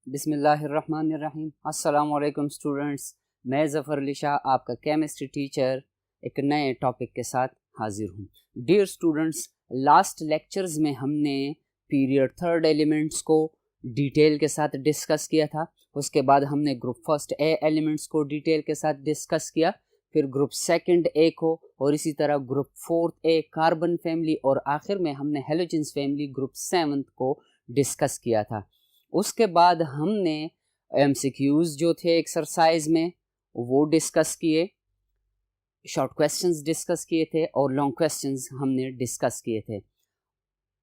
बिस्मिल्लाहिर्रहमानिर्रहीम। अस्सलामु अलैकुम स्टूडेंट्स, मैं ज़फ़र अली शाह आपका केमिस्ट्री टीचर एक नए टॉपिक के साथ हाजिर हूँ। डियर स्टूडेंट्स, लास्ट लेक्चर्स में हमने पीरियड थर्ड एलिमेंट्स को डिटेल के साथ डिस्कस किया था। उसके बाद हमने ग्रुप फर्स्ट ए एलिमेंट्स को डिटेल के साथ डिस्कस किया, फिर ग्रुप सेकंड ए को, और इसी तरह ग्रुप फोर्थ ए कार्बन फैमिली, और आखिर में हमने हेलोजेंस फैमिली ग्रुप सेवंथ को डिस्कस किया था। उसके बाद हमने एमसीक्यूज जो थे एक्सरसाइज में वो डिस्कस किए, शॉर्ट क्वेश्चंस डिस्कस किए थे और लॉन्ग क्वेश्चंस हमने डिस्कस किए थे।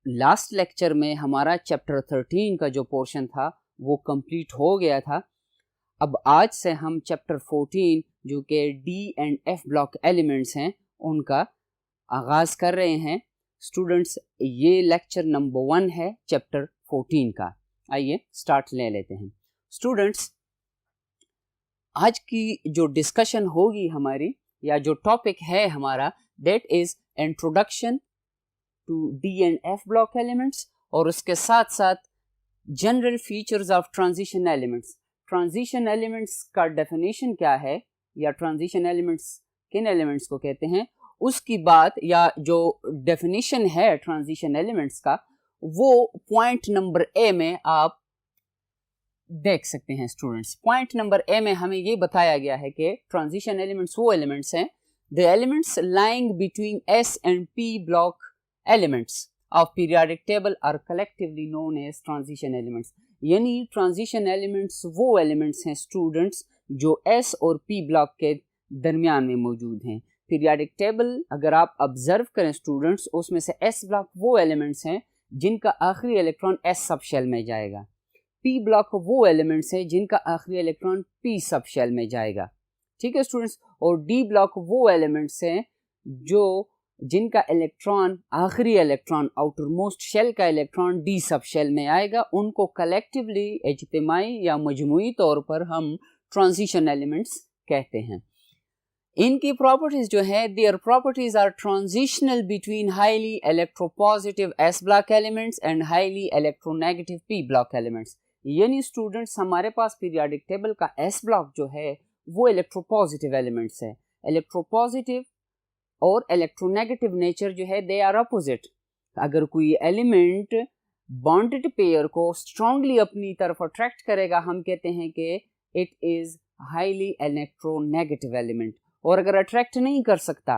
लास्ट लेक्चर में हमारा चैप्टर 13 का जो पोर्शन था वो कंप्लीट हो गया था। अब आज से हम चैप्टर 14 जो कि D and F block elements हैं उनका आगाज़ कर रहे हैं। स्टूडेंट्स, ये लेक्चर नंबर 1 है चैप्टर 14 का। आइए स्टार्ट ले लेते हैं। स्टूडेंट्स, आज की जो डिस्कशन होगी हमारी, या जो टॉपिक है हमारा, that is introduction to D and F block elements, और उसके साथ साथ general features of transition elements. Transition elements का डेफिनेशन क्या है, या ट्रांजिशन एलिमेंट्स किन एलिमेंट्स को कहते हैं, उसकी बात, या जो डेफिनेशन है ट्रांजिशन एलिमेंट्स का, वो पॉइंट नंबर ए में आप देख सकते हैं। स्टूडेंट्स, पॉइंट नंबर ए में हमें ये बताया गया है कि ट्रांजिशन एलिमेंट्स वो एलिमेंट्स हैं, the elements lying between S and P block elements of periodic table are collectively known as transition elements. यानी ट्रांजिशन एलिमेंट्स वो एलिमेंट्स हैं स्टूडेंट्स जो एस और पी ब्लॉक के दरमियान में मौजूद हैं। पीरियोडिक टेबल अगर आप ऑब्जर्व करें स्टूडेंट्स, उसमें से एस ब्लॉक वो एलिमेंट्स हैं जिनका आखिरी इलेक्ट्रॉन एस सब शेल में जाएगा, पी ब्लॉक वो एलिमेंट्स हैं जिनका आखिरी इलेक्ट्रॉन पी सब शेल में जाएगा। ठीक है स्टूडेंट्स, और डी ब्लॉक वो एलिमेंट्स हैं जो जिनका इलेक्ट्रॉन आखिरी इलेक्ट्रॉन आउटर मोस्ट शेल का इलेक्ट्रॉन डी सब शेल में आएगा, उनको कलेक्टिवली इज्तिमाई या मजमूई तौर पर हम ट्रांजिशन एलिमेंट्स कहते हैं। इनकी प्रॉपर्टीज जो है, their properties are transitional between highly electropositive S block elements and highly electronegative P block elements. यानी स्टूडेंट्स, हमारे पास पीरियोडिक टेबल का एस ब्लॉक जो है वो इलेक्ट्रोपॉजिटिव एलिमेंट्स है। इलेक्ट्रोपॉजिटिव और इलेक्ट्रोनेगेटिव नेचर जो है, दे आर अपोजिट। अगर कोई एलिमेंट बॉन्डेड पेयर को स्ट्रांगली अपनी तरफ अट्रैक्ट करेगा, हम कहते हैं कि it is highly electronegative element. और अगर अट्रैक्ट नहीं कर सकता,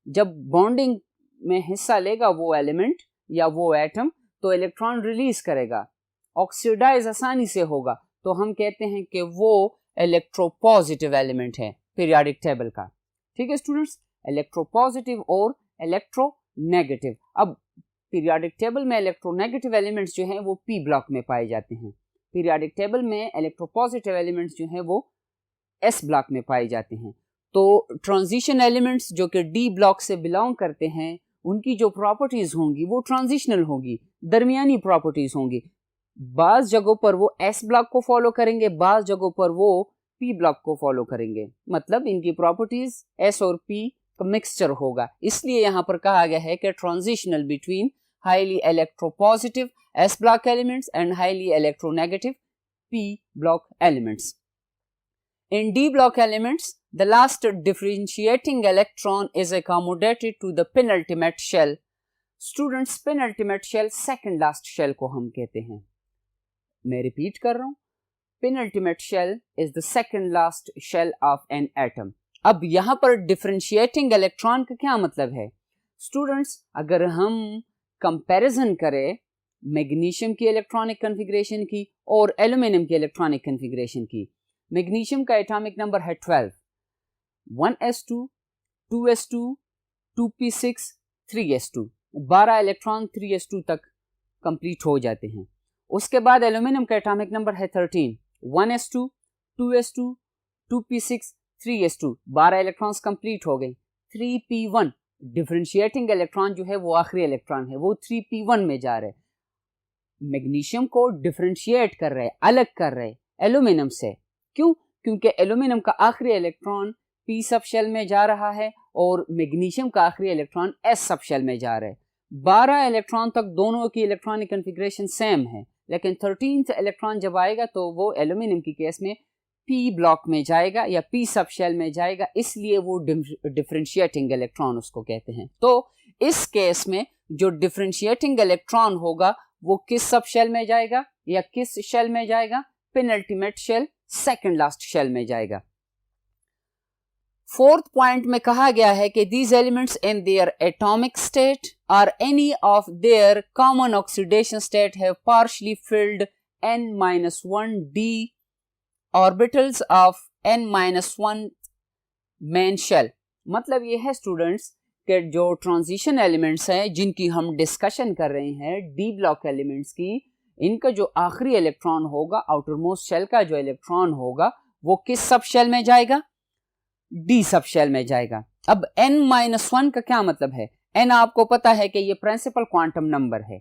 जब बॉन्डिंग में हिस्सा लेगा वो एलिमेंट या वो एटम, तो इलेक्ट्रॉन रिलीज करेगा, ऑक्सीडाइज आसानी से होगा, तो हम कहते हैं कि वो इलेक्ट्रोपॉजिटिव एलिमेंट है पीरियोडिक टेबल का। ठीक है स्टूडेंट्स, इलेक्ट्रोपॉजिटिव और इलेक्ट्रोनेगेटिव। अब पीरियोडिक टेबल में इलेक्ट्रोनेगेटिव एलिमेंट्स जो हैं वो पी ब्लॉक में पाए जाते हैं। पीरियोडिक टेबल में इलेक्ट्रोपॉजिटिव एलिमेंट्स जो हैं वो एस ब्लॉक में पाए जाते हैं। तो ट्रांजिशन एलिमेंट्स जो कि डी ब्लॉक से बिलोंग करते हैं, उनकी जो प्रॉपर्टीज होंगी वो ट्रांजिशनल होंगी, दरमियानी प्रॉपर्टीज होंगी। बाज़ जगहों पर वो एस ब्लॉक को फॉलो करेंगे, बाज़ जगहों पर वो पी ब्लॉक को फॉलो करेंगे। मतलब इनकी प्रॉपर्टीज एस और पी का मिक्सचर होगा। इसलिए यहाँ पर कहा गया है कि transitional between highly electropositive S block elements and highly electronegative P block elements. In D block elements, the last differentiating electron is accommodated to the penultimate shell. Students, penultimate shell second last shell को हम कहते हैं। मैं repeat कर रहा हूँ, penultimate shell is the second last shell of an atom. अब यहाँ पर differentiating electron का क्या मतलब है? Students, अगर हम कंपैरिजन करें मैग्नीशियम की इलेक्ट्रॉनिक कन्फिग्रेशन की और एल्यूमिनियम की इलेक्ट्रॉनिक कन्फिग्रेशन की, मैग्नीशियम का एटॉमिक नंबर है 12, 1s2, 2s2, 2p6, 3s2, 12 electron 3s2 तक कंप्लीट हो जाते हैं। उसके बाद एल्यूमिनियम का एटॉमिक नंबर है 13, 1s2, 2s2, 2p6, 3s2, 12 electrons complete हो गए। 3p1 डिफरेंशिएटिंग इलेक्ट्रॉन जो है वो आखिरी इलेक्ट्रॉन है, वो 3p1 में जा रहे हैं। मैग्नीशियम को डिफरेंशिएट कर रहे, अलग कर रहे एल्यूमिनियम से। क्यों? क्योंकि एल्यूमिनियम का आखिरी इलेक्ट्रॉन पी सब शेल में जा रहा है और मैग्नीशियम का आखिरी इलेक्ट्रॉन एस सब शेल में जा रहा है। 12 इलेक्ट्रॉन तक दोनों की इलेक्ट्रॉनिक कन्फिग्रेशन सेम है, लेकिन 13th इलेक्ट्रॉन जब आएगा तो वो एल्यूमिनियम की केस में पी ब्लॉक में जाएगा या पी सब शेल में जाएगा, इसलिए वो डिफरेंशिएटिंग इलेक्ट्रॉन उसको कहते हैं। तो इस केस में जो डिफरेंशिएटिंग इलेक्ट्रॉन होगा वो किस सब शेल में जाएगा या किस शेल में जाएगा? Penultimate shell, second last shell में जाएगा। फोर्थ पॉइंट में कहा गया है कि these elements in their atomic state or any of their common oxidation state have partially filled n-1d orbitals of n-1 main shell। मतलब ये है स्टूडेंट्स कि जो ट्रांजिशन एलिमेंट्स हैं जिनकी हम डिस्कशन कर रहे हैं डी ब्लॉक एलिमेंट्स की, इनका जो आखिरी इलेक्ट्रॉन होगा, आउटर मोस्ट शेल का जो इलेक्ट्रॉन होगा, वो किस सब शेल में जाएगा? डी सब शेल में जाएगा। अब n-1 का क्या मतलब है? n आपको पता है कि ये प्रिंसिपल क्वांटम नंबर है,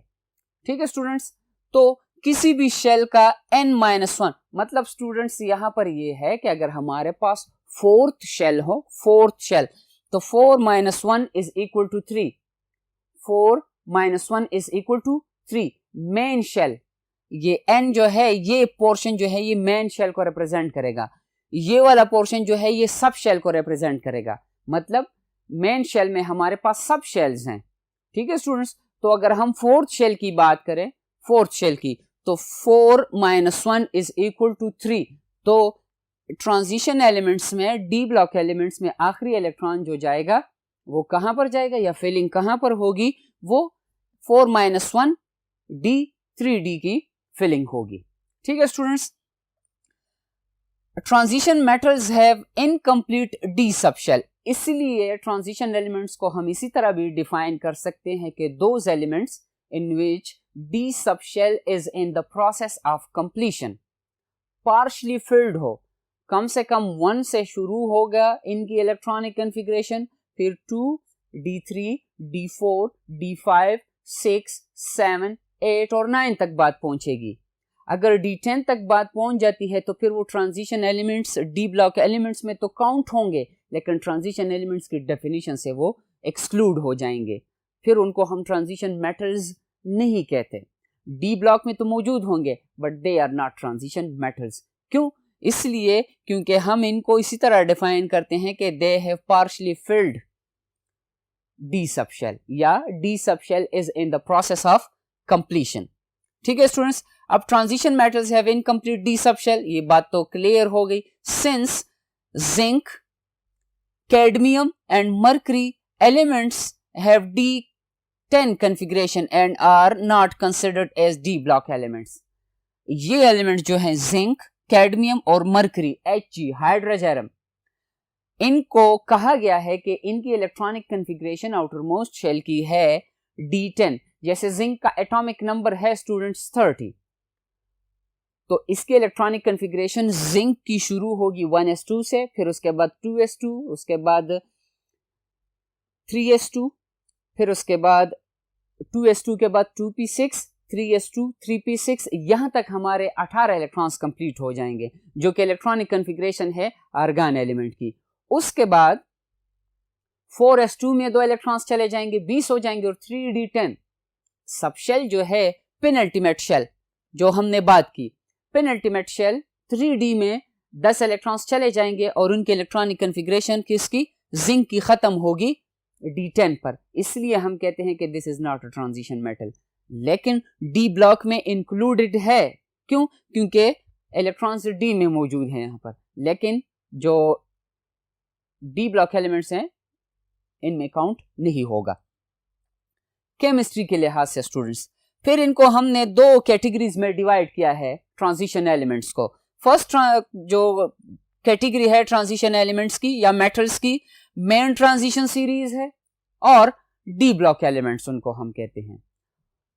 ठीक है स्टूडेंट्स। तो किसी भी शेल का n-1 मतलब स्टूडेंट्स यहां पर ये है कि अगर हमारे पास फोर्थ शेल हो, फोर्थ शेल, तो 4 - 1 is equal to 3, 4 - 1 is equal to 3। Main shell, ये n जो है, ये पोर्शन जो है ये मेन शेल को रिप्रेजेंट करेगा, ये वाला पोर्शन जो है ये सब शेल को रिप्रेजेंट करेगा। मतलब मेन शेल में हमारे पास सब शेल्स हैं, ठीक है स्टूडेंट्स। तो अगर हम फोर्थ शेल की बात करें, फोर्थ शेल की, तो 4 - 1 इज इक्वल टू 3। तो ट्रांजिशन एलिमेंट्स में, डी ब्लॉक एलिमेंट्स में आखिरी इलेक्ट्रॉन जो जाएगा वो कहां पर जाएगा या फिलिंग कहां पर होगी? वो 4 - 1 d 3d की फिलिंग होगी, ठीक है students. Transition metals have incomplete D subshell, इसलिए ट्रांजिशन एलिमेंट्स को हम इसी तरह भी डिफाइन कर सकते हैं कि those elements in which D subshell is in the process of completion, partially field हो, कम से कम 1 से शुरू होगा इनकी इलेक्ट्रॉनिक कॉन्फ़िगरेशन, फिर 2, d3, d4, d5, 6, 7, 8 और 9 तक बात पहुंचेगी। अगर d10 तक बात पहुंच जाती है तो फिर वो transition elements D block elements में तो काउंट होंगे, लेकिन ट्रांजिशन एलिमेंट्स की डेफिनेशन से वो एक्सक्लूड हो जाएंगे, फिर उनको हम ट्रांजिशन मेटल्स नहीं कहते। डी ब्लॉक में तो मौजूद होंगे but they are not transition metals. क्यों? इसलिए क्योंकि हम इनको इसी तरह डिफाइन करते हैं कि they have partially filled D subshell या D subshell is in the process of completion, ठीक है स्टूडेंट्स। अब transition metals have incomplete D subshell, ये बात तो क्लियर हो गई। Since zinc, cadmium and mercury elements have D10 configuration and are not considered as D block elements। ये elements जो हैं जिंक, कैडमियम और मर्करी, Hg हाइड्रोजेरम, इनको कहा गया है कि इनकी electronic configuration outer most shell की है D10। जैसे जिंक का एटॉमिक नंबर है स्टूडेंट्स 30, तो इसके इलेक्ट्रॉनिक कॉन्फ़िगरेशन जिंक की शुरू होगी 1s2 से, फिर उसके बाद 2s2, उसके बाद 3s2, फिर उसके बाद 2s2 के बाद 2p6, 3s2, 3p6, यहां तक हमारे 18 इलेक्ट्रॉन्स कंप्लीट हो जाएंगे जो कि इलेक्ट्रॉनिक कॉन्फ़िगरेशन है आर्गन एलिमेंट की। उसके बाद 4s2 में 2 इलेक्ट्रॉन्स चले जाएंगे, 20 हो जाएंगे, और 3d10 सबशेल जो है पेनल्टीमेट शेल जो हमने बात की, पेनल्टीमेट शेल 3d में 10 इलेक्ट्रॉन्स चले जाएंगे और उनकी इलेक्ट्रॉनिक कॉन्फ़िगरेशन किसकी? जिंक की खत्म होगी D10 पर, इसलिए हम कहते हैं कि this is not a transition metal. लेकिन डी ब्लॉक में इंक्लूडेड है, क्यों? क्योंकि इलेक्ट्रॉन्स डी में मौजूद हैं यहां पर, लेकिन जो डी ब्लॉक एलिमेंट्स हैं इनमें काउंट नहीं होगा केमिस्ट्री के लिहाज से स्टूडेंट्स। फिर इनको हमने 2 कैटेगरीज में डिवाइड किया है ट्रांजिशन एलिमेंट्स को। फर्स्ट जो कैटेगरी है ट्रांजिशन एलिमेंट्स की या मेटल्स की, मेन ट्रांजिशन सीरीज है, और डी ब्लॉक एलिमेंट्स उनको हम कहते हैं।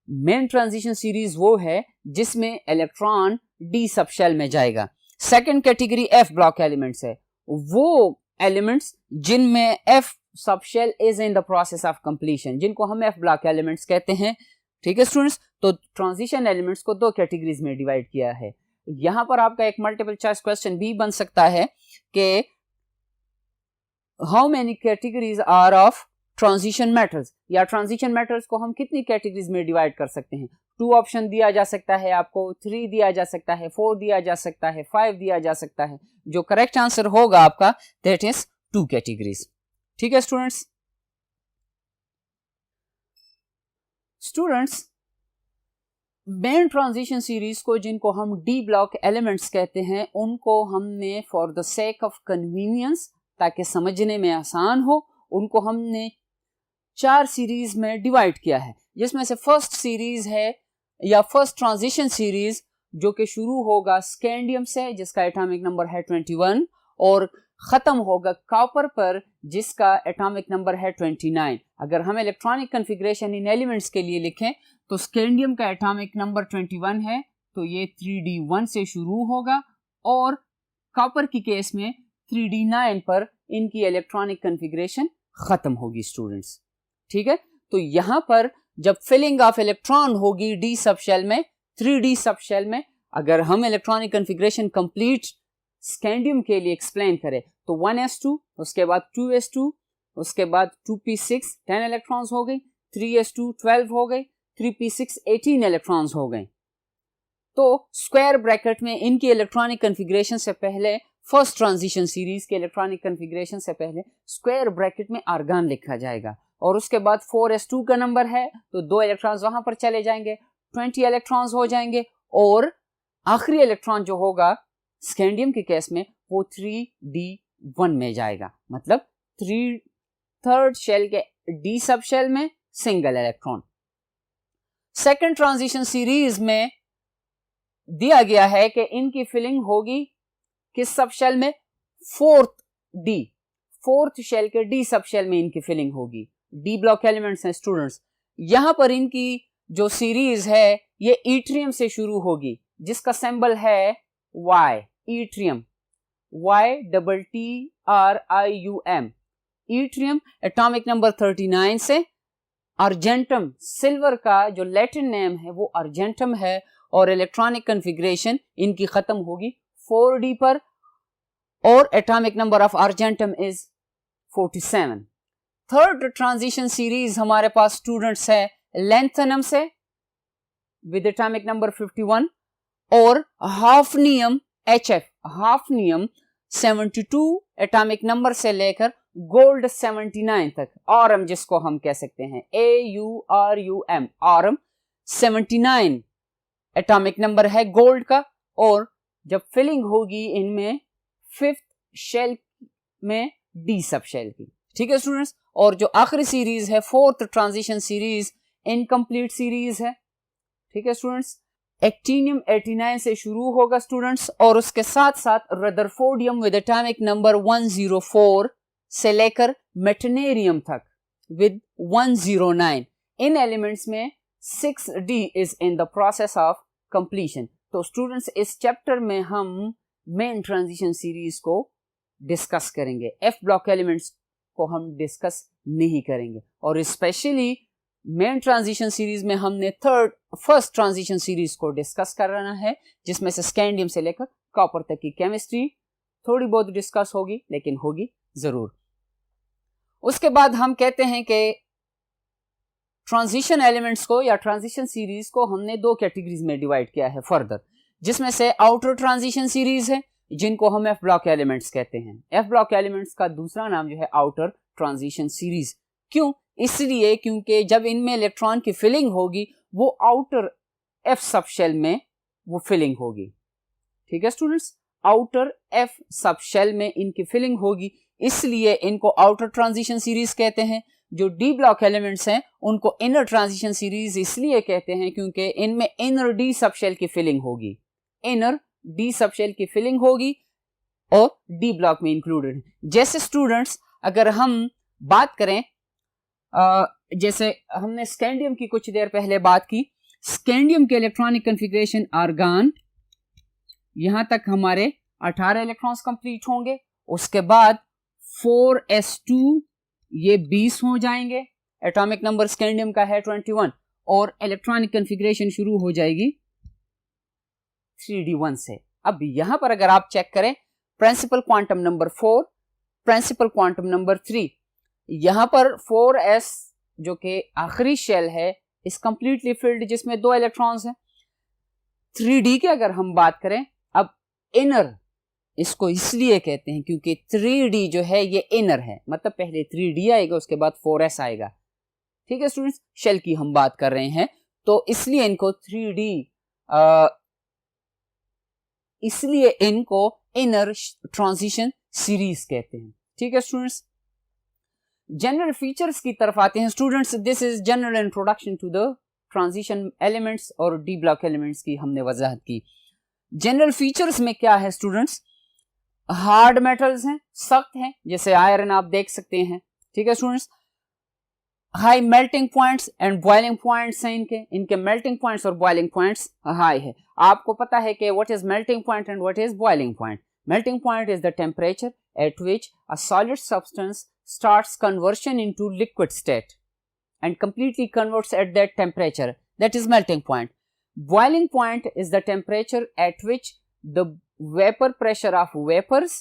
मेन ट्रांजिशन सीरीज वो है जिसमें इलेक्ट्रॉन डी सबशेल में जाएगा। Second category F block elements है, वो एलिमेंट्स जिनमें F subshell is in the process of completion, जिनको हम एफ ब्लॉक एलिमेंट्स कहते हैं, ठीक है स्टूडेंट्स। तो ट्रांजिशन एलिमेंट्स को 2 कैटेगरीज में डिवाइड किया है। यहां पर आपका एक मल्टीपल चॉइस क्वेश्चन भी बन सकता है कि how many categories are of transition metals, या ट्रांजिशन मेटल्स को हम कितनी कैटेगरीज में डिवाइड कर सकते हैं? 2 ऑप्शन दिया जा सकता है आपको, 3 दिया जा सकता है, 4 दिया जा सकता है, 5 दिया जा सकता है। जो करेक्ट आंसर होगा आपका दैट इज 2 कैटेगरीज। ठीक है students. Students, main transition series को, जिनको हम डी ब्लॉक एलिमेंट्स कहते हैं, उनको हमने for the sake of convenience, ताकि समझने में आसान हो, उनको हमने 4 सीरीज में डिवाइड किया है, जिसमें से फर्स्ट सीरीज है या फर्स्ट ट्रांजिशन सीरीज जो कि शुरू होगा स्कैंडियम से, जिसका एटॉमिक नंबर है 21, और खत्म होगा कॉपर पर, जिसका एटॉमिक नंबर है 29। अगर हम इलेक्ट्रॉनिक कॉन्फ़िगरेशन इन एलिमेंट्स के लिए लिखें तो स्कैंडियम का एटॉमिक नंबर 21 है, तो ये 3d1 से शुरू होगा, और कॉपर की केस में 3d9 पर इनकी इलेक्ट्रॉनिक कॉन्फ़िगरेशन खत्म होगी स्टूडेंट्स। ठीक है, तो यहां पर जब फिलिंग ऑफ इलेक्ट्रॉन होगी डी सब शेल में, 3d सब शेल में, अगर हम इलेक्ट्रॉनिक कॉन्फ़िगरेशन कंप्लीट स्कैंडियम के लिए एक्सप्लेन करें तो 1s2, उसके बाद 2s2, उसके बाद 2p6 10 इलेक्ट्रॉन्स हो गई, 3s2 12 हो गई, 3p6 18 इलेक्ट्रॉन्स हो गए। तो स्क्वायर ब्रैकेट में इनकी इलेक्ट्रॉनिक कॉन्फ़िगरेशन से पहले, फर्स्ट ट्रांजिशन सीरीज के इलेक्ट्रॉनिक कॉन्फ़िगरेशन से पहले स्क्वायर ब्रैकेट में आर्गन लिखा जाएगा, और उसके बाद 4s2 का नंबर है तो 2 इलेक्ट्रॉन्स वहां पर चले जाएंगे, 20 इलेक्ट्रॉन्स हो जाएंगे, और आखिरी इलेक्ट्रॉन जो होगा स्कैंडियम के केस में वो 3d1 में जाएगा, मतलब 3rd शेल के डी सब शेल में single electron. Second transition series में दिया गया है कि इनकी फिलिंग होगी किस सब शेल में? 4th शेल के डी सब शेल में इनकी फिलिंग होगी। डी ब्लॉक एलिमेंट्स हैं स्टूडेंट्स। यहां पर इनकी जो सीरीज है ये ईट्रियम से शुरू होगी, जिसका सिंबल है Y, ईट्रियम, YTTRIUM, ईट्रियम। एटॉमिक नंबर 39 से अर्जेंटम, सिल्वर का जो लैटिन नेम है वो अर्जेंटम है, और इलेक्ट्रॉनिक कॉन्फ़िगरेशन इनकी खत्म होगी 4d पर, और atomic number of argentum is 47। Third transition series हमारे पास स्टूडेंट्स है लैंथेनम से विद एटॉमिक नंबर 51, और hafnium HF, hafnium 72 atomic number से लेकर गोल्ड 79 तक, ऑरम जिसको हम कह सकते हैं AURUM, ऑरम 79 एटॉमिक नंबर है गोल्ड का, और जब फिलिंग होगी इनमें 5th शेल में डी सब शेल की। ठीक है स्टूडेंट्स, और जो आखिरी सीरीज है 4th transition series incomplete series है। ठीक है स्टूडेंट्स, एक्टिनियम 89 से शुरू होगा स्टूडेंट्स, और उसके साथ साथ रदरफोर्डियम विद एटॉमिक नंबर 104 से लेकर मेटनेरियम तक विद 109। इन एलिमेंट्स में 6d is in the process of completion. तो स्टूडेंट्स इस चैप्टर में हम मेन ट्रांजिशन सीरीज को डिस्कस करेंगे, एफ ब्लॉक एलिमेंट्स को हम डिस्कस नहीं करेंगे, और स्पेशली मेन ट्रांजिशन सीरीज में हमने फर्स्ट ट्रांजिशन सीरीज को डिस्कस करना है, जिसमें से स्कैंडियम से लेकर कॉपर तक की केमिस्ट्री थोड़ी बहुत डिस्कस होगी, लेकिन होगी जरूर। उसके बाद हम कहते हैं कि ट्रांजिशन एलिमेंट्स को या ट्रांजिशन सीरीज को हमने 2 कैटेगरीज में डिवाइड किया है फर्दर, जिसमें से आउटर ट्रांजिशन सीरीज है, जिनको हम एफ ब्लॉक एलिमेंट्स कहते हैं। एफ ब्लॉक एलिमेंट्स का दूसरा नाम जो है आउटर ट्रांजिशन सीरीज। क्यों? इसलिए क्योंकि जब इनमें इलेक्ट्रॉन की फिलिंग होगी वो आउटर एफ सब शेल में वो फिलिंग होगी। ठीक है students, outer F sub shell में इनकी फिलिंग होगी, इसलिए इनको आउटर ट्रांजिशन सीरीज कहते हैं। जो डी ब्लॉक एलिमेंट्स हैं उनको इनर ट्रांजिशन सीरीज इसलिए कहते हैं क्योंकि इनमें इनर डी सब शेल की फिलिंग होगी, इनर डी सब शेल की फिलिंग होगी और डी ब्लॉक में इंक्लूडेड। जैसे स्टूडेंट्स अगर हम बात करें, जैसे हमने स्कैंडियम की कुछ देर पहले बात की, स्कैंडियम के इलेक्ट्रॉनिक कॉन्फ़िगरेशन आर्गन, यहां तक हमारे 18 इलेक्ट्रॉन्स कंप्लीट होंगे, उसके बाद 4s2 ये 20 हो जाएंगे, एटॉमिक नंबर स्कैंडियम का है 21, और इलेक्ट्रॉनिक कॉन्फ़िगरेशन शुरू हो जाएगी 3d1 से। अब यहां पर अगर आप चेक करें, principal quantum number 4, principal quantum number 3, यहाँ पर 4s जो कि आखिरी शेल है इस कंप्लीटली फिल्ड, जिसमें 2 इलेक्ट्रॉन्स हैं। 3d की अगर हम बात करें, अब इनर इसको इसलिए कहते हैं क्योंकि 3d जो है ये इनर है, मतलब पहले 3d आएगा उसके बाद 4s आएगा। ठीक है स्टूडेंट्स, शेल की हम बात कर रहे हैं तो इसलिए इनको 3d इसलिए इनको इनर ट्रांजिशन सीरीज कहते हैं। ठीक है स्टूडेंट्स, जनरल फीचर्स की तरफ आते हैं students. This is general introduction to the transition elements और डी ब्लॉक एलिमेंट्स की हमने वजाहत की। जनरल फीचर्स में क्या है स्टूडेंट्स, हार्ड मेटल्स हैं, सख्त हैं, जैसे आयरन आप देख सकते हैं। ठीक है students, high melting points and boiling points हैं, इनके मेल्टिंग पॉइंट्स और बॉइलिंग पॉइंट्स हाई है। आपको पता है कि what is melting point and what is boiling point. Melting point is the temperature at which a solid substance starts conversion into liquid state and completely converts at that temperature. That is melting point. Boiling point is the temperature at which the vapor pressure of vapors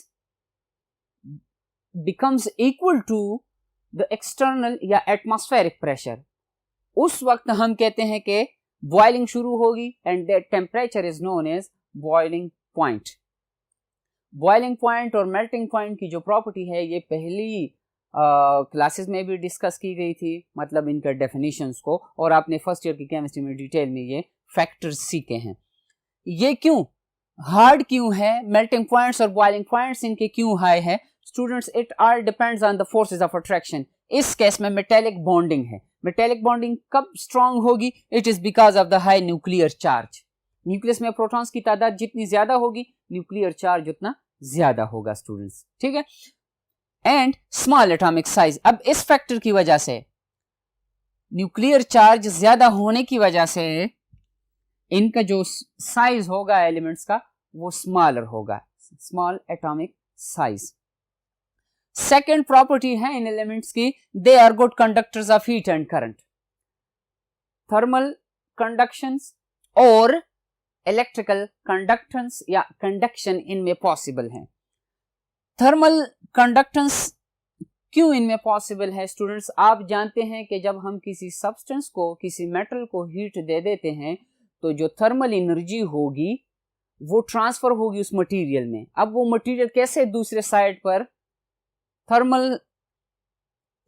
becomes equal to the external या atmospheric pressure. उस वक्त हम कहते हैं कि boiling शुरू होगी and that temperature is known as boiling point. Boiling point और melting point की जो प्रॉपर्टी है ये पहली क्लासेस में भी डिस्कस की गई थी, मतलब इनका डेफिनेशंस को, और आपने फर्स्ट ईयर की केमिस्ट्री में डिटेल में ये फैक्टर्स सीखे हैं। ये क्यों हार्ड क्यों है, मेल्टिंग पॉइंट्स और बॉइलिंग पॉइंट्स इनके क्यों हाई है students, it all depends on the forces of attraction. इस केस में मेटेलिक बॉन्डिंग है। मेटेलिक बॉन्डिंग कब स्ट्रांग होगी, it is because of the high nuclear charge. Nucleus में प्रोटॉन्स की तादाद जितनी ज्यादा होगी न्यूक्लियर चार्ज उतना ज्यादा होगा स्टूडेंट्स। ठीक है, एंड स्मॉल एटॉमिक साइज। अब इस फैक्टर की वजह से, न्यूक्लियर चार्ज ज्यादा होने की वजह से इनका जो साइज होगा एलिमेंट्स का वो स्मॉलर होगा, small atomic size. Second property है इन एलिमेंट्स की, they are good conductors of heat and current. Thermal conductions और इलेक्ट्रिकल कंडक्टेंस या कंडक्शन इनमें पॉसिबल है। थर्मल कंडक्टेंस क्यों इनमें पॉसिबल है स्टूडेंट्स, आप जानते हैं कि जब हम किसी सब्सटेंस को, किसी मेटल को हीट दे देते हैं तो जो थर्मल एनर्जी होगी वो ट्रांसफर होगी उस मटेरियल में। अब वो मटेरियल कैसे दूसरे साइड पर थर्मल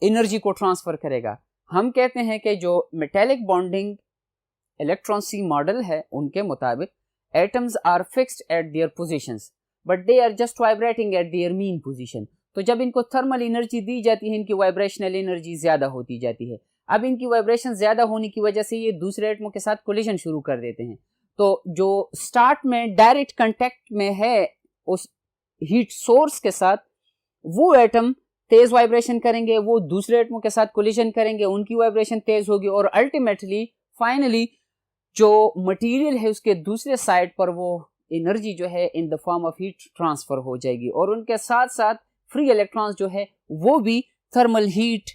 एनर्जी को ट्रांसफर करेगा, हम कहते हैं कि जो metallic bonding electron sea model है उनके मुताबिक atoms are fixed at their positions but they are just vibrating at their mean position. तो जब इनको थर्मल एनर्जी दी जाती है इनकी वाइब्रेशनल एनर्जी ज्यादा होती जाती है। अब इनकी वाइब्रेशन ज्यादा होने की वजह से ये दूसरे एटमों के साथ कोलिजन शुरू कर देते हैं। तो जो स्टार्ट में डायरेक्ट कांटेक्ट में है उस हीट सोर्स के साथ, वो एटम तेज वाइब्रेशन करेंगे, वो दूसरे एटमों के साथ कोलिजन करेंगे, उनकी वाइब्रेशन तेज होगी और अल्टीमेटली फाइनली जो मटेरियल है उसके दूसरे साइड पर वो एनर्जी जो है in the form of heat transfer हो जाएगी और उनके साथ साथ फ्री इलेक्ट्रॉन्स जो है वो भी थर्मल हीट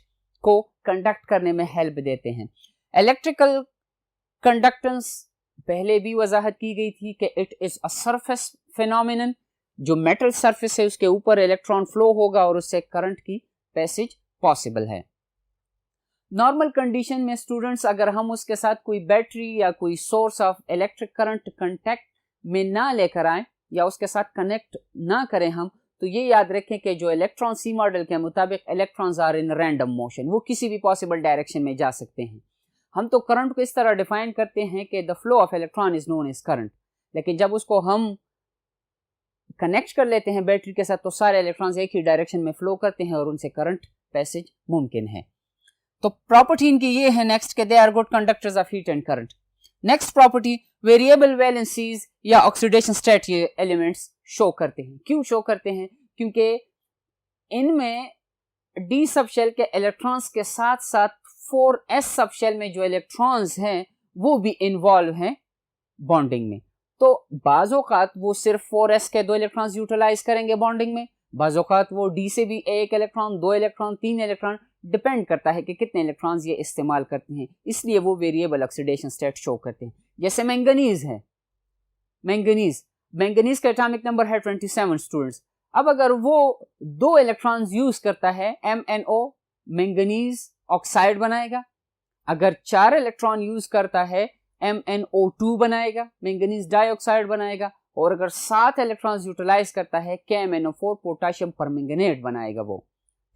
को कंडक्ट करने में हेल्प देते हैं। इलेक्ट्रिकल कंडक्टेंस पहले भी वजाहत की गई थी कि it is a surface phenomenon. जो मेटल सरफेस है उसके ऊपर इलेक्ट्रॉन फ्लो होगा और उससे करंट की पैसेज पॉसिबल है। नॉर्मल कंडीशन में स्टूडेंट्स अगर हम उसके साथ कोई बैटरी या कोई source of electric current contact में ना लेकर आए या उसके साथ कनेक्ट ना करें हम, तो ये याद रखें कि जो इलेक्ट्रॉन सी मॉडल के मुताबिक electrons are in random motion, वो किसी भी पॉसिबल डायरेक्शन में जा सकते हैं। हम तो करंट को इस तरह डिफाइन करते हैं कि the flow of electron is known as current, लेकिन जब उसको हम कनेक्ट कर लेते हैं बैटरी के साथ तो सारे इलेक्ट्रॉन्स एक ही डायरेक्शन में फ्लो करते हैं और उनसे करंट पैसेज मुमकिन है। तो प्रॉपर्टी इनकी ये है नेक्स्ट के they are good conductors of heat and current. Next property variable valencies या ऑक्सीडेशन स्टेट ये एलिमेंट्स शो करते हैं। क्यों शो करते हैं? क्योंकि इनमें डी सबशेल के इलेक्ट्रॉन्स के साथ साथ 4s सबशेल में जो इलेक्ट्रॉन्स हैं वो भी इन्वॉल्व हैं बॉन्डिंग में। तो बाज़ औक़ात वो सिर्फ 4s के 2 इलेक्ट्रॉन्स यूटिलाइज करेंगे बॉन्डिंग में, बाज़ औक़ात वो डी से भी 1 इलेक्ट्रॉन, 2 इलेक्ट्रॉन, 3 इलेक्ट्रॉन, डिपेंड करता है कि कितने इलेक्ट्रॉन्स ये इस्तेमाल करते हैं, इसलिए वो वेरिएबल ऑक्सीडेशन स्टेट शो करते हैं। जैसे मैंगनीज है, मैंगनीज का एटॉमिक नंबर है 27 स्टूडेंट्स। अब अगर वो 2 इलेक्ट्रॉन्स यूज करता है MnO मैंगनीज ऑक्साइड बनाएगा। अगर 4 इलेक्ट्रॉन यूज करता है MnO2 बनाएगा, मैंगनीज डाइऑक्साइड बनाएगा। और अगर 7 इलेक्ट्रॉन्स यूटिलाइज करता है KMnO4 पोटेशियम परमैंगनेट बनाएगा वो।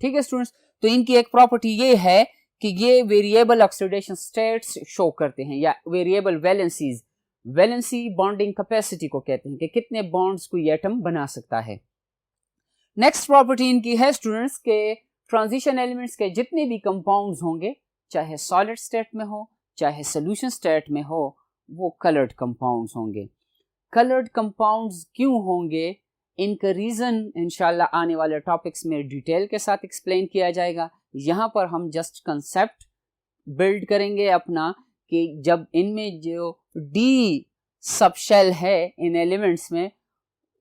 ठीक है स्टूडेंट्स, तो इनकी एक प्रॉपर्टी ये है कि ये वेरिएबल ऑक्सीडेशन स्टेट्स शो करते हैं, या variable valencies, valency bonding capacity को कहते हैं कि कितने बॉन्ड्स कोई एटम बना सकता है। नेक्स्ट प्रॉपर्टी इनकी है स्टूडेंट्स के ट्रांजिशन एलिमेंट्स के जितने भी कंपाउंड्स होंगे, चाहे सॉलिड स्टेट में हो चाहे सोल्यूशन स्टेट में हो, वो कलर्ड कंपाउंड्स होंगे। कलर्ड कंपाउंड्स क्यों होंगे, इनका रीजन इंशाल्लाह आने वाले टॉपिक्स में डिटेल के साथ एक्सप्लेन किया जाएगा। यहाँ पर हम जस्ट कंसेप्ट बिल्ड करेंगे अपना कि जब इनमें जो डी सबशेल है इन एलिमेंट्स में,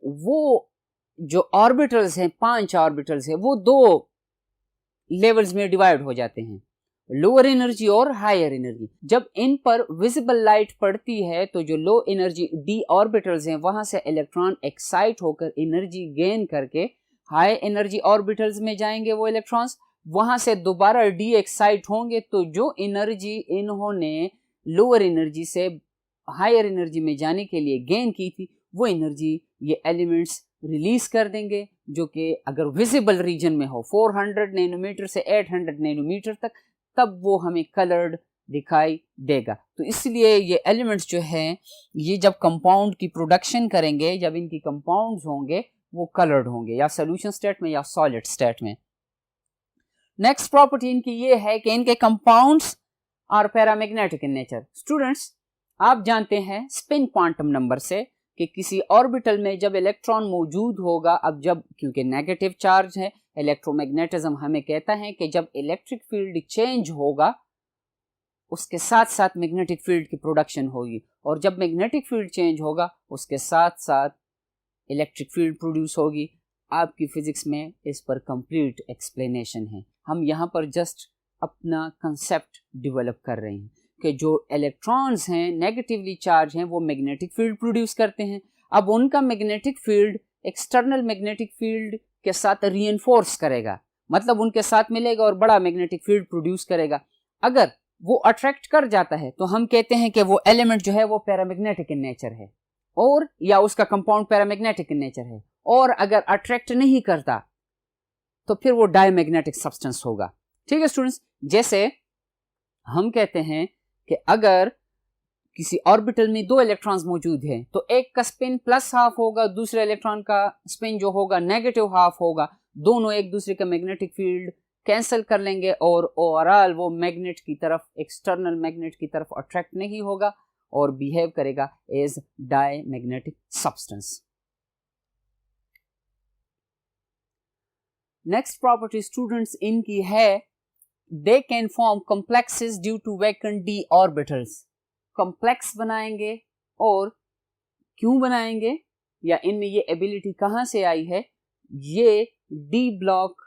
वो जो ऑर्बिटल्स हैं, 5 ऑर्बिटल्स हैं, वो 2 लेवल्स में डिवाइड हो जाते हैं, लोअर एनर्जी और हायर एनर्जी। जब इन पर विजिबल लाइट पड़ती है तो जो लो एनर्जी डी ऑर्बिटल्स हैं वहां से इलेक्ट्रॉन एक्साइट होकर एनर्जी गेन करके हाई एनर्जी ऑर्बिटल्स में जाएंगे वो इलेक्ट्रॉन्स, वहां से दोबारा डी एक्साइट होंगे, तो जो एनर्जी इन्होंने लोअर एनर्जी से हायर एनर्जी में जाने के लिए गेन की थी, वो एनर्जी ये एलिमेंट्स रिलीज कर देंगे, जो कि अगर विजिबल रीजन में हो 400 नैनोमीटर से 800 नैनोमीटर तक, तब वो हमें कलर्ड दिखाई देगा। तो इसलिए ये एलिमेंट्स जो हैं, ये जब कंपाउंड की प्रोडक्शन करेंगे, जब इनकी कंपाउंड्स होंगे, वो कलर्ड होंगे, या सॉल्यूशन स्टेट में या सॉलिड स्टेट में। नेक्स्ट प्रॉपर्टी इनकी ये है कि इनके compounds are paramagnetic in nature. Students, आप जानते हैं स्पिन क्वांटम नंबर से कि किसी ऑर्बिटल में जब इलेक्ट्रॉन मौजूद होगा, अब जब क्योंकि नेगेटिव चार्ज है, इलेक्ट्रोमैग्नेटिज्म हमें कहता है कि जब इलेक्ट्रिक फील्ड चेंज होगा उसके साथ साथ मैग्नेटिक फील्ड की प्रोडक्शन होगी, और जब मैग्नेटिक फील्ड चेंज होगा उसके साथ साथ इलेक्ट्रिक फील्ड प्रोड्यूस होगी। आपकी फिजिक्स में इस पर कंप्लीट एक्सप्लेनेशन है, हम यहाँ पर जस्ट अपना कंसेप्ट डेवलप कर रहे हैं कि जो इलेक्ट्रॉन्स हैं नेगेटिवली चार्ज हैं, वो मैग्नेटिक फील्ड प्रोड्यूस करते हैं। अब उनका magnetic field external magnetic field के साथ रीइंफोर्स करेगा, मतलब उनके साथ मिलेगा और बड़ा मैग्नेटिक फील्ड प्रोड्यूस करेगा। अगर वो अट्रैक्ट कर जाता है तो हम कहते हैं कि वो एलिमेंट जो है वो पैरामैग्नेटिक इन नेचर है, और या उसका कंपाउंड पैरामैग्नेटिक इन नेचर है। और अगर अट्रैक्ट नहीं करता तो फिर वो डायमैग्नेटिक सब्सटेंस होगा। ठीक है स्टूडेंट्स, जैसे हम कहते हैं कि अगर किसी ऑर्बिटल में 2 इलेक्ट्रॉन्स मौजूद हैं तो एक का स्पिन प्लस हाफ होगा, दूसरे इलेक्ट्रॉन का स्पिन जो होगा नेगेटिव हाफ होगा, दोनों एक दूसरे का मैग्नेटिक फील्ड कैंसिल कर लेंगे और ओवरऑल वो मैग्नेट की तरफ, एक्सटर्नल मैग्नेट की तरफ अट्रैक्ट नहीं होगा और बिहेव करेगा as diamagnetic substance. Next property students इनकी है, they can form complexes due to vacant D orbitals. Complex बनाएंगे, और क्यों बनाएंगे या इनमें ये एबिलिटी कहाँ से आई है, ये डी ब्लॉक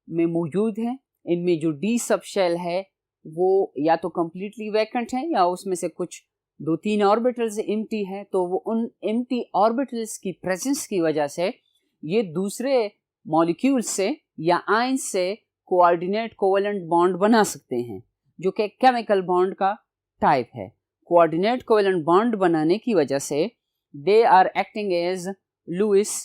में मौजूद है। इनमें जो डी सबशेल है वो या तो कंप्लीटली वैकेंट है या उसमें से कुछ 2-3 ऑर्बिटल्स एम्प्टी है, तो वो उन एम्प्टी ऑर्बिटल्स की प्रेजेंस की वजह से ये दूसरे मॉलिक्यूल से या आयन से कोऑर्डिनेट कोवेलेंट बॉन्ड बना सकते हैं, जो कि केमिकल बॉन्ड का टाइप है। कोऑर्डिनेट कोवेलेंट बॉन्ड बनाने की वजह से they are acting as Lewis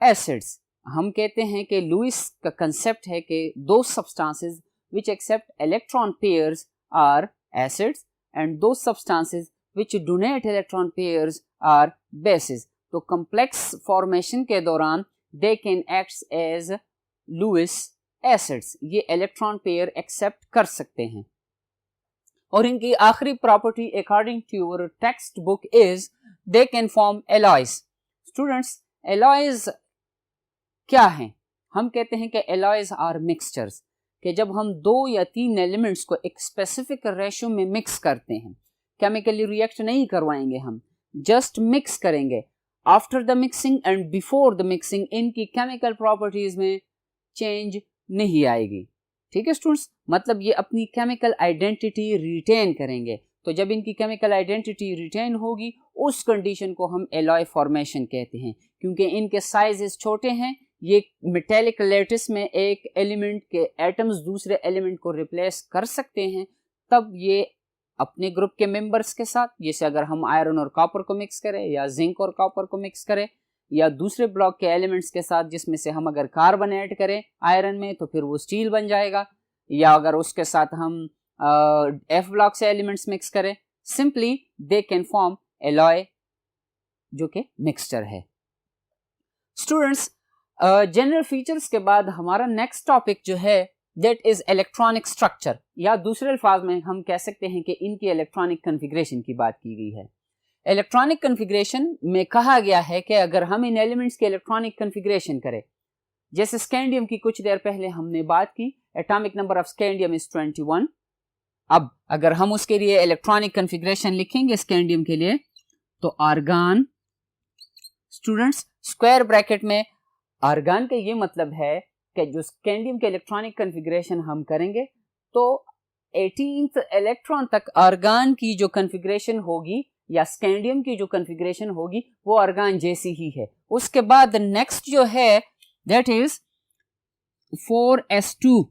acids. हम कहते हैं कि लुईस का कंसेप्ट है कि दो substances which accept electron pairs are acids and those substances which donate electron pairs are bases। तो complex formation के दौरान they can act as Lewis acids, ये electron pair accept कर सकते हैं। और इनकी आखिरी property according to your textbook is they can form alloys। Students, alloys क्या हैं? हम कहते हैं कि alloys are mixtures, कि जब हम 2 या 3 एलिमेंट्स को एक स्पेसिफिक रेशो में मिक्स करते हैं, केमिकली रिएक्ट नहीं करवाएंगे, हम जस्ट मिक्स करेंगे। After the mixing and before the mixing इनकी केमिकल प्रॉपर्टीज में चेंज नहीं आएगी। ठीक है स्टूडेंट्स, मतलब ये अपनी केमिकल आइडेंटिटी रिटेन करेंगे। तो जब इनकी केमिकल आइडेंटिटी रिटेन होगी उस कंडीशन को हम एलॉय फॉर्मेशन कहते हैं, क्योंकि इनके साइजेस छोटे हैं, ये मेटेलिक लैटिस में एक एलिमेंट के एटम्स दूसरे एलिमेंट को रिप्लेस कर सकते हैं, तब ये अपने ग्रुप के मेंबर्स के साथ, जैसे अगर हम आयरन और कॉपर को मिक्स करें या जिंक और कॉपर को मिक्स करें, या दूसरे ब्लॉक के एलिमेंट्स के साथ जिसमें से हम अगर कार्बन ऐड करें आयरन में तो फिर वो स्टील बन जाएगा, या अगर उसके साथ हम एफ ब्लॉक से एलिमेंट्स मिक्स करें, simply they can form alloy जो कि मिक्सचर है। स्टूडेंट्स, जनरल फीचर्स के बाद हमारा नेक्स्ट टॉपिक जो है दैट इज इलेक्ट्रॉनिक स्ट्रक्चर, या दूसरे अल्फाज में हम कह सकते हैं कि इनकी इलेक्ट्रॉनिक कॉन्फ़िगरेशन की बात की गई है। इलेक्ट्रॉनिक कॉन्फ़िगरेशन में कहा गया है कि अगर हम इन एलिमेंट्स की इलेक्ट्रॉनिक कॉन्फ़िगरेशन करें, जैसे स्कैंडियम की कुछ देर पहले हमने बात की, atomic number of scandium is 21। अब अगर हम उसके लिए इलेक्ट्रॉनिक कॉन्फ़िगरेशन लिखेंगे स्कैंडियम के लिए, तो आर्गन, स्टूडेंट्स स्क्वायर ब्रैकेट में आर्गन का ये मतलब है कि जो स्कैंडियम के इलेक्ट्रॉनिक कॉन्फ़िगरेशन हम करेंगे तो 18th इलेक्ट्रॉन तक आर्गन की जो कॉन्फ़िगरेशन होगी या स्कैंडियम की जो कॉन्फ़िगरेशन होगी वो आर्गन जैसी ही है। उसके बाद नेक्स्ट जो है दैट इज 4s2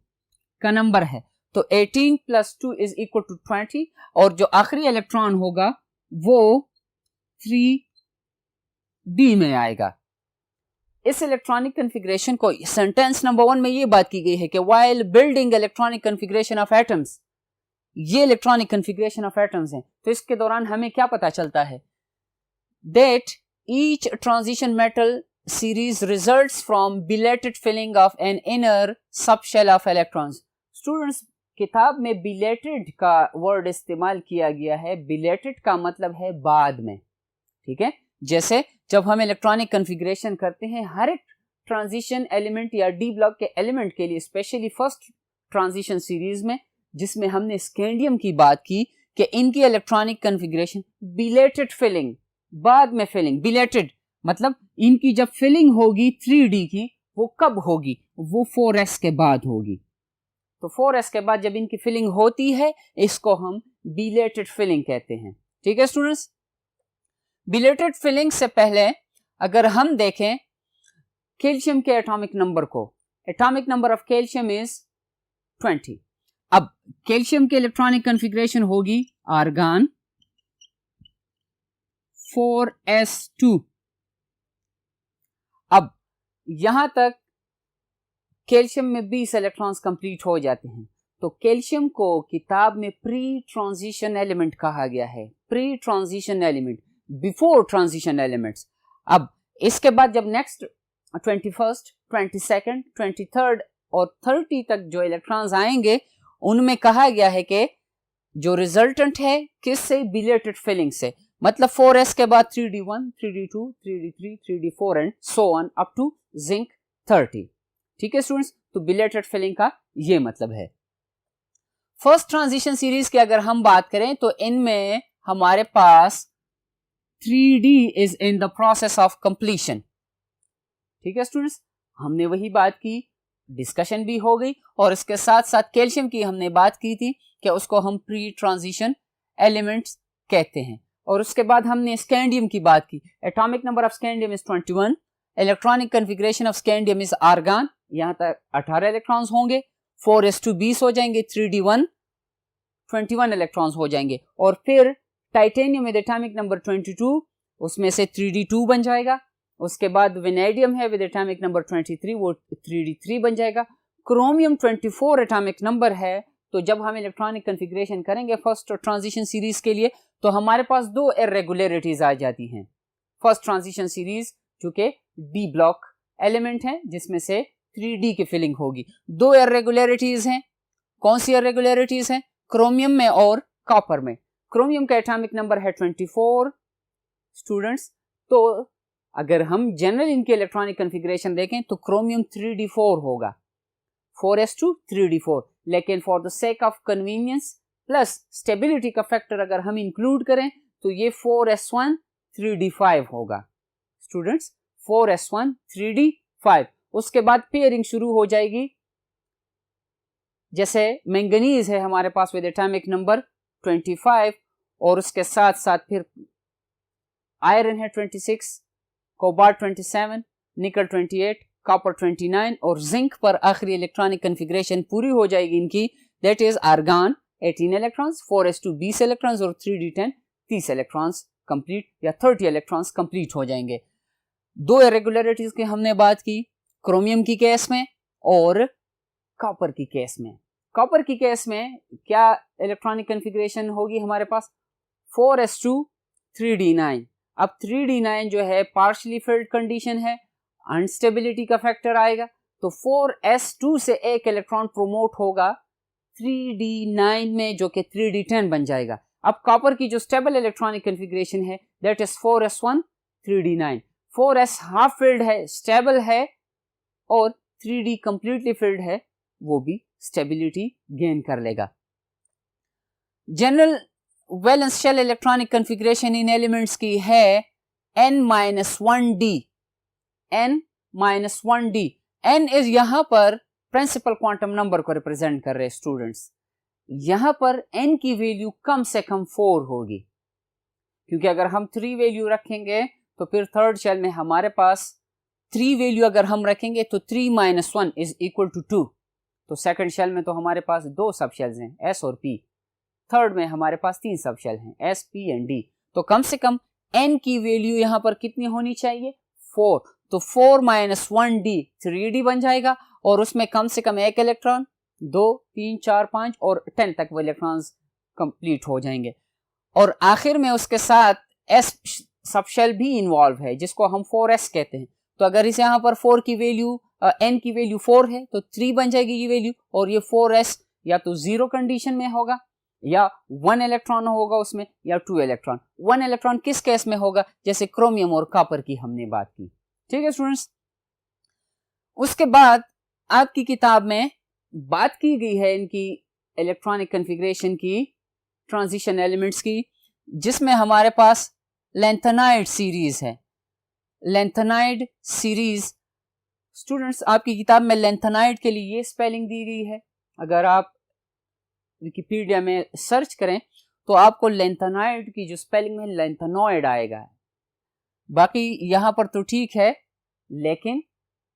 का नंबर है, तो 18 + 2 इज इक्वल टू 20, और जो आखिरी इलेक्ट्रॉन होगा वो 3d में आएगा। इस इलेक्ट्रॉनिक कॉन्फ़िगरेशन को सेंटेंस नंबर 1 में ये बात की गई है कि while building electronic configuration of atoms, ये इलेक्ट्रॉनिक कॉन्फ़िगरेशन ऑफ एटम्स हैं, तो इसके दौरान हमें क्या पता चलता है that each transition metal series results from belated filling of an inner subshell of electrons. Students, किताब में बिलेटेड का वर्ड इस्तेमाल किया गया है। बिलेटेड का मतलब है बाद में, ठीक है। जैसे जब हम इलेक्ट्रॉनिक कॉन्फ़िगरेशन करते हैं, हर एक ट्रांजिशन एलिमेंट या डी ब्लॉक के एलिमेंट के लिए, स्पेशली फर्स्ट ट्रांजिशन सीरीज में जिसमें हमने स्कैंडियम की बात की कि इनकी इलेक्ट्रॉनिक कॉन्फ़िगरेशन बिलेटेड फिलिंग, बाद में फिलिंग, बिलेटेड मतलब इनकी जब फिलिंग होगी 3D की, वो कब होगी, वो 4s के बाद होगी। तो 4s के बाद जब इनकी फिलिंग होती है इसको हम बिलेटेड फिलिंग कहते हैं, ठीक है स्टूडेंट्स। बिलेटेड फिलिंग से पहले अगर हम देखें कैल्शियम के एटॉमिक नंबर को, atomic number of calcium is 20। अब कैल्शियम के इलेक्ट्रॉनिक कॉन्फ़िगरेशन होगी आर्गन 4s2। अब यहां तक कैल्शियम में 20 इलेक्ट्रॉन्स कंप्लीट हो जाते हैं, तो कैल्शियम को किताब में प्री ट्रांजिशन एलिमेंट कहा गया है, pre transition element, before transition elements. अब इसके बाद जब नेक्स्ट 21st, 22nd, 23rd और 30 तक जो इलेक्ट्रॉन्स आएंगे उनमें कहा गया है कि जो रिजल्टेंट है किससे, बिलेटेड फिलिंग से, मतलब 4s के बाद 3d1, 3d2, 3d3, 3d4 and so on up to zinc 30, ठीक है स्टूडेंट्स। तो बिलेटेड फिलिंग का ये मतलब है। फर्स्ट ट्रांजिशन सीरीज की अगर हम बात करें तो इनमें हमारे पास 3d is in the process of completion, ठीक है स्टूडेंट्स। हमने वही बात की, डिस्कशन भी हो गई, और इसके साथ साथ कैल्शियम की हमने बात की थी कि उसको हम प्री ट्रांजिशन एलिमेंट्स कहते हैं। और उसके बाद हमने स्कैंडियम की बात की, atomic number of scandium is 21, electronic configuration of scandium is argon, यहां तक 18 इलेक्ट्रॉन्स होंगे, 4s2 20 हो जाएंगे, 3d1 21 इलेक्ट्रॉन्स हो जाएंगे, और फिर टाइटेनियम विद एटॉमिक नंबर 22, उसमें से 3d2 बन जाएगा। उसके बाद वेनेडियम है विद एटॉमिक नंबर 23, वो 3d3 बन जाएगा। क्रोमियम 24 एटॉमिक नंबर है, तो जब हम इलेक्ट्रॉनिक कॉन्फ़िगरेशन करेंगे फर्स्ट ट्रांजिशन सीरीज के लिए तो हमारे पास दो इरेगुलरिटीज आ जाती हैं। फर्स्ट ट्रांजिशन सीरीज जो कि डी ब्लॉक एलिमेंट है जिसमें से 3d की फिलिंग होगी। दो इरेगुलरिटीज हैं, कौन सी इरेगुलरिटीज हैं, क्रोमियम में और कॉपर में। क्रोमियम का एटॉमिक नंबर है 24 स्टूडेंट्स, तो अगर हम जनरल इनके इलेक्ट्रॉनिक कॉन्फ़िगरेशन देखें तो क्रोमियम 3d4 होगा, 4s2 3d4, लेकिन for the sake of convenience plus stability का फैक्टर अगर हम इंक्लूड करें तो ये 4s1 3d5 होगा स्टूडेंट्स, 4s1 3d5। उसके बाद पेयरिंग शुरू हो जाएगी, जैसे मैंगनीज है हमारे पास विद एटॉमिक नंबर 25, और उसके साथ साथ फिर आयरन है 26, कोबाल्ट 27, निकल 28, कॉपर 29 और जिंक पर आखिरी इलेक्ट्रॉनिक कन्फिग्रेशन पूरी हो जाएगी इनकी, that is argon 18 electrons, 4s2 20 electrons और 3d10 30 इलेक्ट्रॉन्स कंप्लीट या 30 इलेक्ट्रॉन्स कंप्लीट हो जाएंगे। दो इरेगुलरिटीज की हमने बात की, क्रोमियम की केस में और कॉपर की केस में। कॉपर की केस में क्या इलेक्ट्रॉनिक कन्फिग्रेशन होगी हमारे पास, 4s2 3d9। अब 3d9 जो है पार्शली फिल्ड कंडीशन है, अनस्टेबिलिटी का फैक्टर आएगा, तो 4s2 से एक इलेक्ट्रॉन प्रोमोट होगा 3d9 में जो कि 3d10 बन जाएगा। अब कॉपर की जो स्टेबल इलेक्ट्रॉनिक कन्फिग्रेशन है that is 4s1 3d9। 4s half filled है, स्टेबल है, और 3d कंप्लीटली फिल्ड है, वो भी स्टेबिलिटी गेन कर लेगा। General valence shell electronic configuration इन एलिमेंट्स की है n-1d। n-1d, n इज यहां पर प्रिंसिपल क्वांटम नंबर को रिप्रेजेंट कर रहे स्टूडेंट्स। यहां पर n की वैल्यू कम से कम 4 होगी, क्योंकि अगर हम 3 वैल्यू रखेंगे तो फिर थर्ड शेल में हमारे पास 3 वैल्यू अगर हम रखेंगे तो 3 - 1 इज इक्वल टू 2। तो सेकंड शेल में तो हमारे पास 2 सब शेल्स हैं, s और p। थर्ड में हमारे पास 3 सब शेल हैं, s, p एंड d। तो कम से कम n की वैल्यू यहां पर कितनी होनी चाहिए, 4। तो 4 - 1d 3d बन जाएगा, और उसमें कम से कम एक इलेक्ट्रॉन, 2 3 4 5 और 10 तक वो इलेक्ट्रॉन्स कंप्लीट हो जाएंगे। और आखिर में उसके साथ s सब शेल भी इन्वॉल्व है, जिसको हम 4s कहते हैं। तो अगर इस यहाँ पर 4 की वैल्यू n की वैल्यू 4 है तो 3 बन जाएगी ये वैल्यू, और ये 4s या तो 0 कंडीशन में होगा, या 1 इलेक्ट्रॉन होगा उसमें, या 2 इलेक्ट्रॉन। 1 इलेक्ट्रॉन किस केस में होगा, जैसे क्रोमियम और कॉपर की हमने बात की। ठीक है स्टूडेंट्स। उसके बाद आपकी किताब में बात की गई है इनकी इलेक्ट्रॉनिक कन्फिग्रेशन की, ट्रांजिशन एलिमेंट्स की, जिसमें हमारे पास लैंथेनाइड सीरीज है। लैंथेनाइड सीरीज स्टूडेंट्स, आपकी किताब में लैंथेनाइड के लिए ये स्पेलिंग दी गई है। अगर आप विकिपीडिया में सर्च करें तो आपको लैंथेनाइड की जो स्पेलिंग में लैंथेनॉइड आएगा। बाकी यहां पर तो ठीक है, लेकिन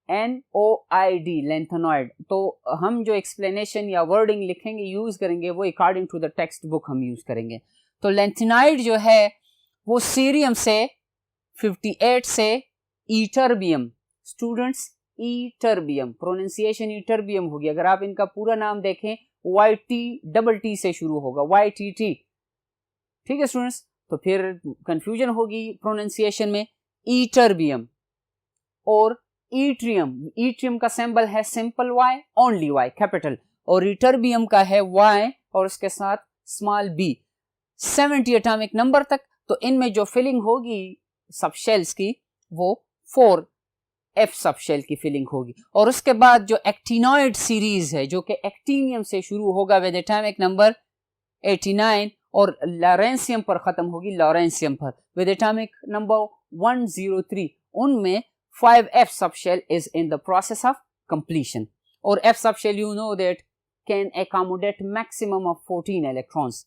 NOID लैंथेनॉइड, तो हम जो एक्सप्लेनेशन या वर्डिंग लिखेंगे यूज करेंगे वो according to the text book हम यूज करेंगे। तो लैंथेनाइड जो है वो सीरियम से 58 से ईटरबियम, स्टूडेंट्स ईटरबियम, प्रोनाउंसिएशन ईटरबियम होगी। अगर आप इनका पूरा नाम देखें YT से शुरू होगा, YTT। ठीक है स्टूडेंट्स, तो फिर कंफ्यूजन होगी प्रोनाउंसिएशन में। ईटरबियम और ईट्रियम, ईट्रियम का सिंबल है simple Y, only Y capital, और ईटरबियम का है Y और उसके साथ स्मॉल b, 70 एटॉमिक नंबर तक। तो इनमें जो फिलिंग होगी सब शेल्स की वो 4f सब शेल की फिलिंग होगी। और उसके बाद जो एक्टिनॉइड सीरीज है जो कि एक्टिनियम से शुरू होगा विद एटॉमिक नंबर 89 और लॉरेंसियम पर खत्म होगी, लॉरेंसियम पर विद एटॉमिक नंबर 103, उनमें 5f subshell is in the process of completion. और f subshell you know that can accommodate maximum of 14 electrons.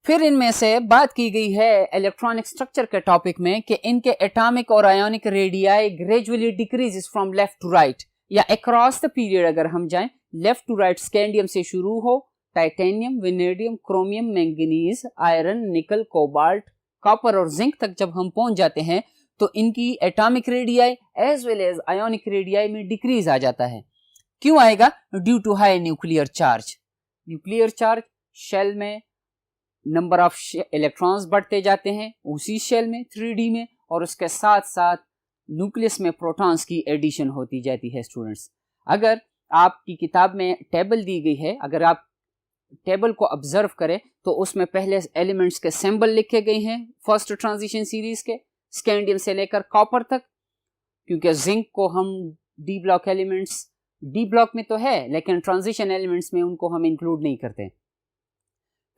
फिर इनमें से बात की गई है इलेक्ट्रॉनिक स्ट्रक्चर के टॉपिक में कि इनके एटॉमिक और ionic radii gradually decreases from left to right या अक्रॉस द पीरियड। अगर हम जाएं लेफ्ट टू राइट, स्कैंडियम से शुरू हो, titanium, vanadium, chromium, manganese, iron, nickel, cobalt, copper और जिंक तक जब हम पहुंच जाते हैं तो इनकी atomic radii as well as ionic radii में डिक्रीज आ जाता है। क्यों आएगा? Due to high nuclear charge. Nuclear charge shell में नंबर ऑफ इलेक्ट्रॉन्स बढ़ते जाते हैं उसी शेल में 3D में, और उसके साथ साथ न्यूक्लियस में प्रोटॉन्स की एडिशन होती जाती है। स्टूडेंट्स, अगर आपकी किताब में टेबल दी गई है, अगर आप टेबल को ऑब्जर्व करें तो उसमें पहले एलिमेंट्स के सिंबल लिखे गए हैं फर्स्ट ट्रांजिशन सीरीज के, स्कैंडियम से लेकर कॉपर तक, क्योंकि जिंक को हम D block elements, D block में तो है लेकिन ट्रांजिशन एलिमेंट्स में उनको हम इंक्लूड नहीं करते।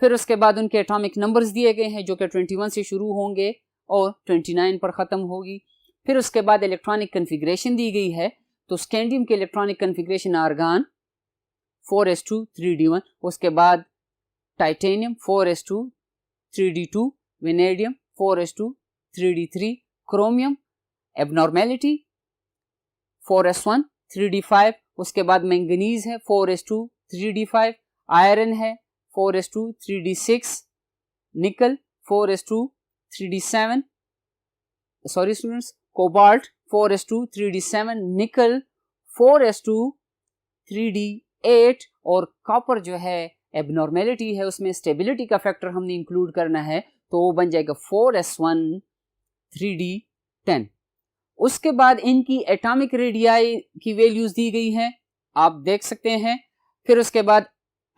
फिर उसके बाद उनके एटॉमिक नंबर्स दिए गए हैं जो कि 21 से शुरू होंगे और 29 पर ख़त्म होगी। फिर उसके बाद इलेक्ट्रॉनिक कन्फिग्रेशन दी गई है, तो स्कैंडियम के electronic configuration argon 4s2 3d1, उसके बाद titanium 4s2 3d2, vanadium 4s2 3d3, chromium abnormality 4s1 3d5, उसके बाद मैंगनीज है 4s2 3d5, आयरन है 4s2 3d6, निकल 4s2 3d7, sorry students, cobalt 4s2 3d7, निकल 4s2 3d8, और कॉपर जो है एबनॉर्मेलिटी है, उसमें स्टेबिलिटी का फैक्टर हमने इंक्लूड करना है, तो वो बन जाएगा 4s1 3d10। उसके बाद इनकी एटॉमिक रेडियाई की वैल्यूज दी गई हैं, आप देख सकते हैं। फिर उसके बाद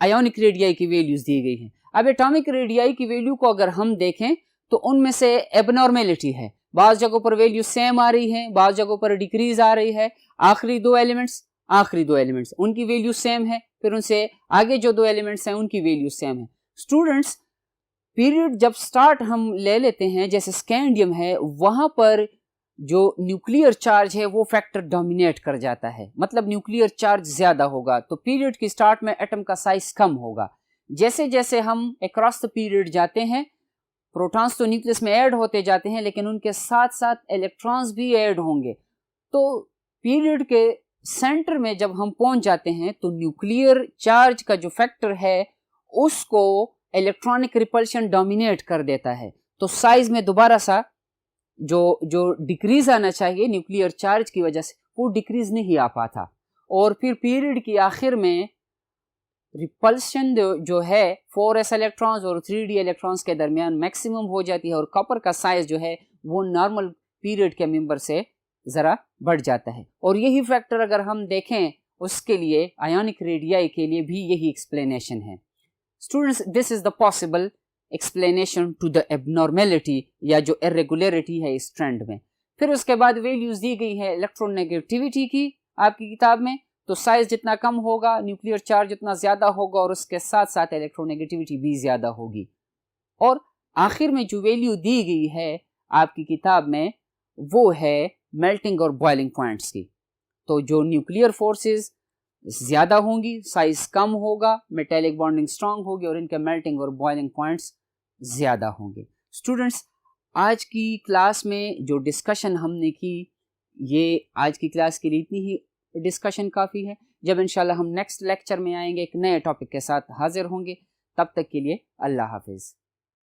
आयोनिक रेडियाई की वैल्यूज दी गई हैं। अब एटॉमिक रेडियाई की वैल्यू को अगर हम देखें तो उनमें से एबनॉर्मेलिटी है, बाज़ जगहों पर वैल्यू सेम आ रही है, बाज़ जगहों पर डिक्रीज आ रही है। आखिरी दो एलिमेंट्स उनकी वैल्यू सेम है, फिर उनसे आगे जो दो एलिमेंट्स हैं उनकी वैल्यू सेम है। स्टूडेंट्स, पीरियड जब स्टार्ट हम ले लेते हैं, जैसे स्कैंडियम है, वहां पर जो न्यूक्लियर चार्ज है वो फैक्टर डोमिनेट कर जाता है, मतलब न्यूक्लियर चार्ज ज्यादा होगा, तो पीरियड की स्टार्ट में एटम का साइज कम होगा। जैसे जैसे हम अक्रॉस द पीरियड जाते हैं, प्रोटॉन्स तो न्यूक्लियस में ऐड होते जाते हैं, लेकिन उनके साथ साथ इलेक्ट्रॉन्स भी ऐड होंगे। तो पीरियड के सेंटर में जब हम पहुंच जाते हैं तो न्यूक्लियर चार्ज का जो फैक्टर है उसको इलेक्ट्रॉनिक रिपल्शन डोमिनेट कर देता है, तो साइज में दोबारा सा जो डिक्रीज आना चाहिए न्यूक्लियर चार्ज की वजह से, वो डिक्रीज नहीं आ पाता, और फिर पीरियड की आखिर में रिपल्शन जो है 4s इलेक्ट्रॉन्स और 3d इलेक्ट्रॉन्स के दरमियान मैक्सिमम हो जाती है, और कॉपर का साइज जो है वो नॉर्मल पीरियड के मेंबर से ज़रा बढ़ जाता है। और यही फैक्टर अगर हम देखें उसके लिए आयोनिक रेडियाई के लिए भी यही एक्सप्लेनेशन है। Students, this is the possible explanation to the abnormality या जो इरेगुलरिटी है इस ट्रेंड में। फिर उसके बाद वैल्यूज दी गई है इलेक्ट्रोनेगेटिविटी की आपकी किताब में, तो साइज जितना कम होगा न्यूक्लियर चार्ज उतना ज़्यादा होगा, और उसके साथ साथ इलेक्ट्रोनेगेटिविटी भी ज़्यादा होगी। और आखिर में जो वैल्यू दी गई है आपकी किताब में वो है मेल्टिंग और बॉइलिंग पॉइंट्स की। तो जो न्यूक्लियर फोर्सेस ज़्यादा होंगी, साइज कम होगा, मेटेलिक बॉन्डिंग स्ट्रांग होगी, और इनके मेल्टिंग और बॉइलिंग पॉइंट्स ज़्यादा होंगे। स्टूडेंट्स, आज की क्लास में जो डिस्कशन हमने की, ये आज की क्लास के लिए इतनी ही डिस्कशन काफ़ी है। जब इंशाल्लाह हम नेक्स्ट लेक्चर में आएंगे एक नए टॉपिक के साथ हाजिर होंगे, तब तक के लिए अल्लाह हाफिज़।